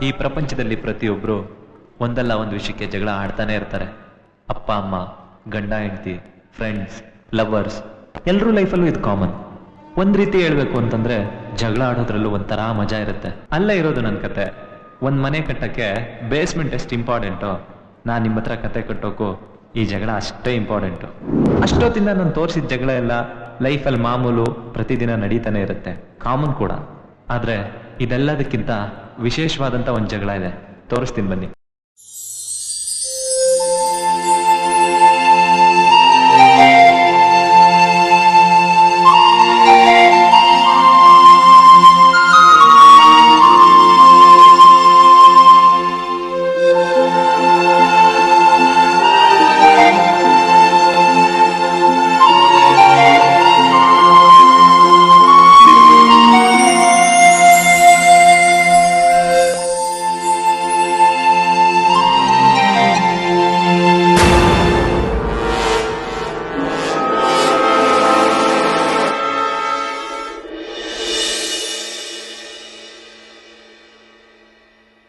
ಈ ಪ್ರಪಂಚದಲ್ಲಿ ಪ್ರತಿಯೊಬ್ರು ಒಂದಲ್ಲ ಒಂದು ವಿಷಯಕ್ಕೆ ಜಗಳ ಆಡ್ತಾನೆ ಇರ್ತಾರೆ. ಅಪ್ಪ ಅಮ್ಮ, ಗಂಡ ಹೆಂಡತಿ, ಫ್ರೆಂಡ್ಸ್, ಲವರ್ಸ್, ಎಲ್ಲರೂ ಲೈಫಲ್ಲೂ ಇದು ಕಾಮನ್. ಒಂದ್ ರೀತಿ ಹೇಳ್ಬೇಕು ಅಂತಂದ್ರೆ ಜಗಳ ಆಡೋದ್ರಲ್ಲೂ ಒಂಥರ ಮಜಾ ಇರುತ್ತೆ. ಅಲ್ಲೇ ಇರೋದು ನನ್ನ ಕತೆ. ಒಂದ್ ಮನೆ ಕಟ್ಟಕ್ಕೆ ಬೇಸ್ಮೆಂಟ್ ಎಷ್ಟು ಇಂಪಾರ್ಟೆಂಟೋ, ನಾನ್ ನಿಮ್ಮ ಹತ್ರ ಕತೆ ಕಟ್ಟೋಕು ಈ ಜಗಳ ಅಷ್ಟೇ ಇಂಪಾರ್ಟೆಂಟು. ಅಷ್ಟೊತ್ತಿಂದ ನಾನು ತೋರಿಸಿದ ಜಗಳ ಎಲ್ಲ ಲೈಫಲ್ಲಿ ಮಾಮೂಲು, ಪ್ರತಿದಿನ ನಡೀತಾನೆ ಇರುತ್ತೆ, ಕಾಮನ್ ಕೂಡ. ಆದ್ರೆ ಇದೆಲ್ಲದಕ್ಕಿಂತ ವಿಶೇಷವಾದಂತ ಒಂದ್ ಜಗಳ ಇದೆ, ತೋರಿಸ್ತೀನಿ ಬನ್ನಿ.